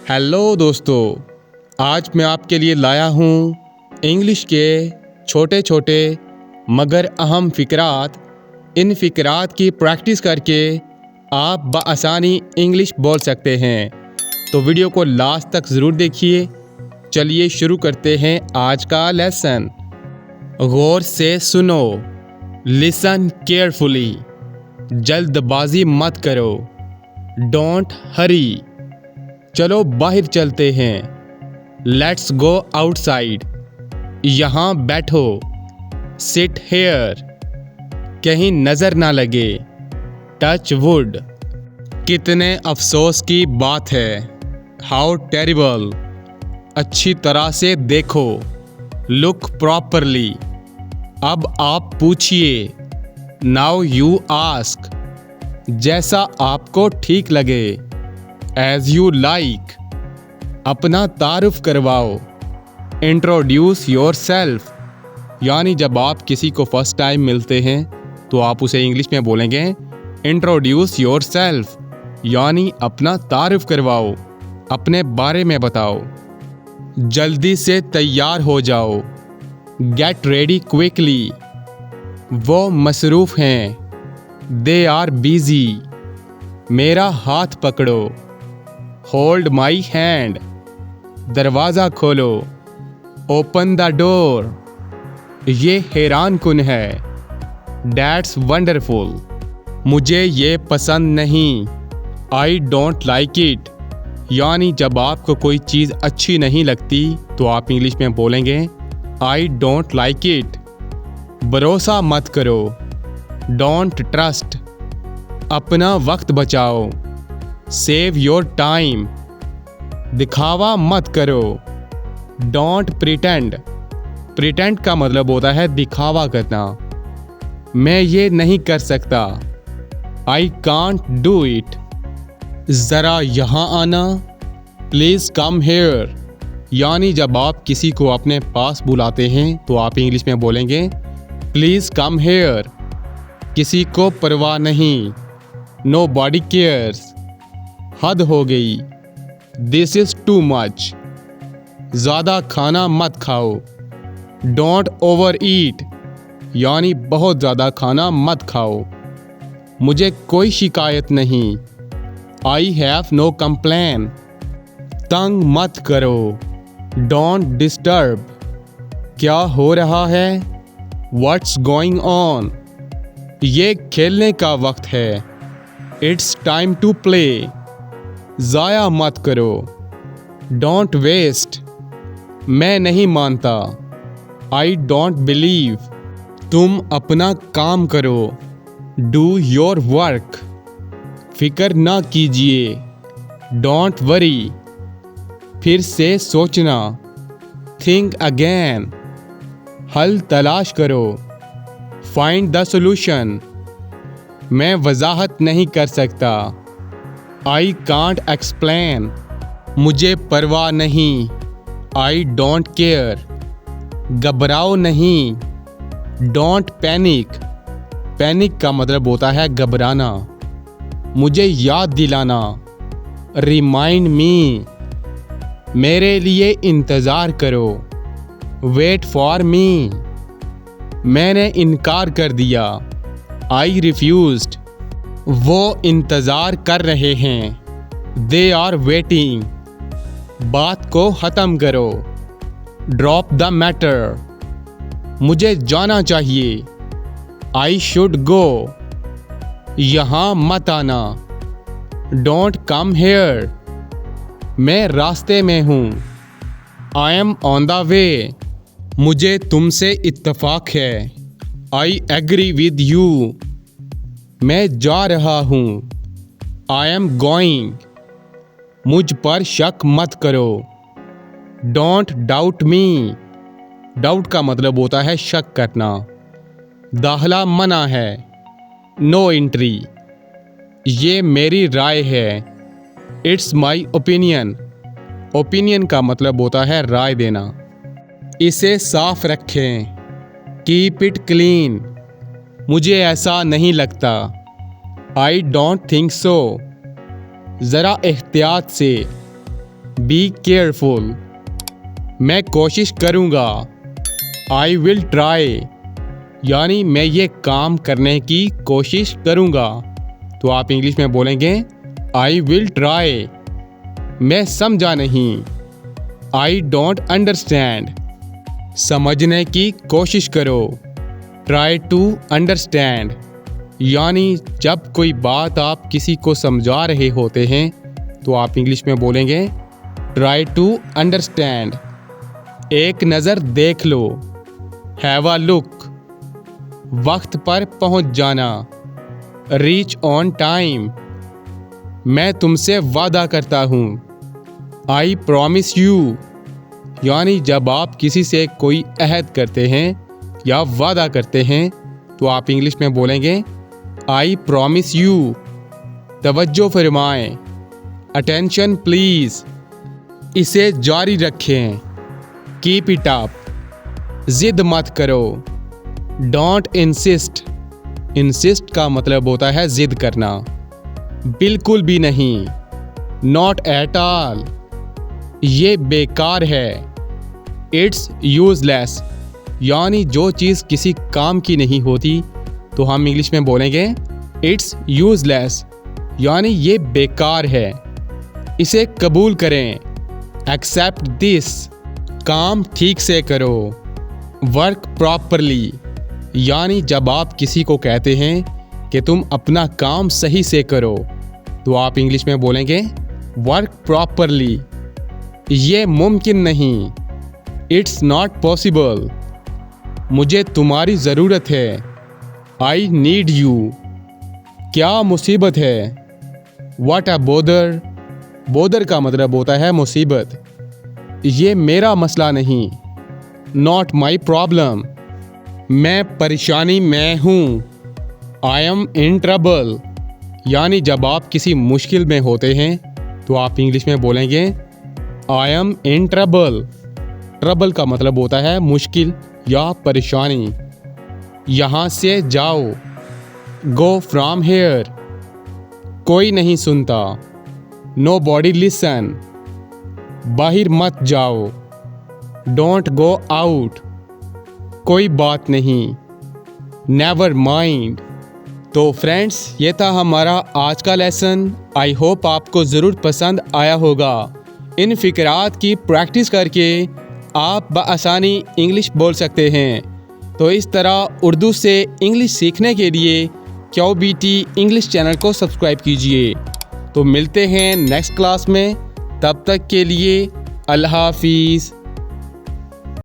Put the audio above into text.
Hello दोस्तों, आज मैं आपके लिए लाया हूँ इंग्लिश के छोटे छोटे मगर अहम फ़िक्रात। इन फ़िक्रात की प्रैक्टिस करके आप बआसानी इंग्लिश बोल सकते हैं। तो वीडियो को लास्ट तक ज़रूर देखिए। चलिए शुरू करते हैं आज का लेसन। गौर से सुनो, लिसन केयरफुली। जल्दबाजी मत करो, डोंट हरी। चलो बाहर चलते हैं, लेट्स गो आउटसाइड। यहाँ बैठो, सिट हेयर। कहीं नज़र ना लगे, टच वुड। कितने अफसोस की बात है, हाउ टेरिबल। अच्छी तरह से देखो, लुक प्रॉपरली। अब आप पूछिए, नाउ यू आस्क। जैसा आपको ठीक लगे, एज यू लाइक। अपना तारुफ करवाओ, इंट्रोड्यूस योर सेल्फ। यानी जब आप किसी को फर्स्ट टाइम मिलते हैं तो आप उसे इंग्लिश में बोलेंगे इंट्रोड्यूस योर सेल्फ, यानी अपना तारुफ करवाओ, अपने बारे में बताओ। जल्दी से तैयार हो जाओ, गेट रेडी क्विकली। वो मसरूफ़ हैं, दे आर बिजी। मेरा हाथ पकड़ो, होल्ड माई हैंड। दरवाज़ा खोलो, ओपन द डोर। ये हैरान कुन है, डैट्स वंडरफुल। मुझे ये पसंद नहीं, आई डोंट लाइक इट। यानी जब आपको कोई चीज़ अच्छी नहीं लगती तो आप इंग्लिश में बोलेंगे आई डोंट लाइक इट। भरोसा मत करो, डोंट ट्रस्ट। अपना वक्त बचाओ, सेव योर टाइम। दिखावा मत करो, डोंट प्रिटेंड। प्रिटेंड का मतलब होता है दिखावा करना। मैं ये नहीं कर सकता, आई कांट डू इट। ज़रा यहाँ आना, प्लीज़ कम हेयर। यानी जब आप किसी को अपने पास बुलाते हैं तो आप इंग्लिश में बोलेंगे प्लीज़ कम हेयर। किसी को परवाह नहीं, नो बॉडी केयर्स। हद हो गई, दिस इज़ टू मच। ज़्यादा खाना मत खाओ, डोंट ओवर ईट। यानी बहुत ज़्यादा खाना मत खाओ। मुझे कोई शिकायत नहीं, आई हैव नो कंप्लेन। तंग मत करो, डोंट डिस्टर्ब। क्या हो रहा है, व्हाट्स गोइंग ऑन। ये खेलने का वक्त है, इट्स टाइम टू प्ले। ज़ाया मत करो, डोंट वेस्ट। मैं नहीं मानता, आई डोंट बिलीव। तुम अपना काम करो, डू योर वर्क। फिक्र ना कीजिए, डोंट वरी। फिर से सोचना, थिंक अगेन। हल तलाश करो, फाइंड द सोल्यूशन। मैं वजाहत नहीं कर सकता, आई कांट एक्सप्लेन। मुझे परवाह नहीं, आई डोंट केयर। घबराओ नहीं, डोंट पैनिक। पैनिक का मतलब होता है घबराना। मुझे याद दिलाना, रिमाइंड मी। मेरे लिए इंतज़ार करो, वेट फॉर मी। मैंने इनकार कर दिया, आई रिफ्यूज्ड। वो इंतज़ार कर रहे हैं, दे आर वेटिंग। बात को ख़त्म करो, ड्रॉप द मैटर। मुझे जाना चाहिए, आई शुड गो। यहाँ मत आना, डोंट कम हेयर। मैं रास्ते में हूँ, I am on the way. मुझे तुमसे इत्तेफाक है, आई एग्री विद यू। मैं जा रहा हूँ, आई एम गोइंग। मुझ पर शक मत करो, डोंट डाउट मी। डाउट का मतलब होता है शक करना। दाखला मना है, नो एंट्री। ये मेरी राय है, इट्स माई ओपिनियन। ओपिनियन का मतलब होता है राय देना। इसे साफ रखें, कीप इट क्लीन। मुझे ऐसा नहीं लगता, आई डोंट थिंक सो। ज़रा एहतियात से, बी केयरफुल। मैं कोशिश करूँगा। आई विल ट्राई, यानी मैं ये काम करने की कोशिश करूँगा। तो आप इंग्लिश में बोलेंगे आई विल ट्राई। मैं समझा नहीं। I don't understand. समझने की कोशिश करो। ट्राई टू अंडरस्टैंड, यानी जब कोई बात आप किसी को समझा रहे होते हैं तो आप इंग्लिश में बोलेंगे ट्राई टू अंडरस्टैंड। एक नज़र देख लो। Have a look. वक्त पर पहुंच जाना। Reach on time. मैं तुमसे वादा करता हूँ। आई प्रॉमिस यू, यानी जब आप किसी से कोई अहद करते हैं या वादा करते हैं तो आप इंग्लिश में बोलेंगे आई प्रॉमिस यू। तवज्जो फरमाएं। Attention please. इसे जारी रखें। Keep it up. जिद मत करो। Don't insist. इंसिस्ट का मतलब होता है जिद करना। बिल्कुल भी नहीं। Not at all. ये बेकार है। इट्स यूजलेस, यानी जो चीज़ किसी काम की नहीं होती तो हम इंग्लिश में बोलेंगे इट्स यूजलेस, यानी ये बेकार है। इसे कबूल करें। Accept this. काम ठीक से करो। वर्क प्रॉपरली, यानी जब आप किसी को कहते हैं कि तुम अपना काम सही से करो तो आप इंग्लिश में बोलेंगे वर्क प्रॉपरली। ये मुमकिन नहीं। It's not possible. मुझे तुम्हारी ज़रूरत है। I need you. क्या मुसीबत है। What a bother. बोदर का मतलब होता है मुसीबत। ये मेरा मसला नहीं। Not my problem. मैं परेशानी में हूँ। आई एम इन ट्रबल, यानी जब आप किसी मुश्किल में होते हैं तो आप इंग्लिश में बोलेंगे I am in trouble. Trouble का मतलब होता है मुश्किल या परेशानी। यहाँ से जाओ। Go from here. कोई नहीं सुनता। Nobody listen. बाहर मत जाओ। Don't go out. कोई बात नहीं। Never mind. तो फ्रेंड्स, ये था हमारा आज का लेसन। आई होप आपको ज़रूर पसंद आया होगा। इन फ़िक्रात की प्रैक्टिस करके आप बआसानी इंग्लिश बोल सकते हैं। तो इस तरह उर्दू से इंग्लिश सीखने के लिए QBT इंग्लिश चैनल को सब्सक्राइब कीजिए। तो मिलते हैं नेक्स्ट क्लास में। तब तक के लिए अल्लाह हाफिज़।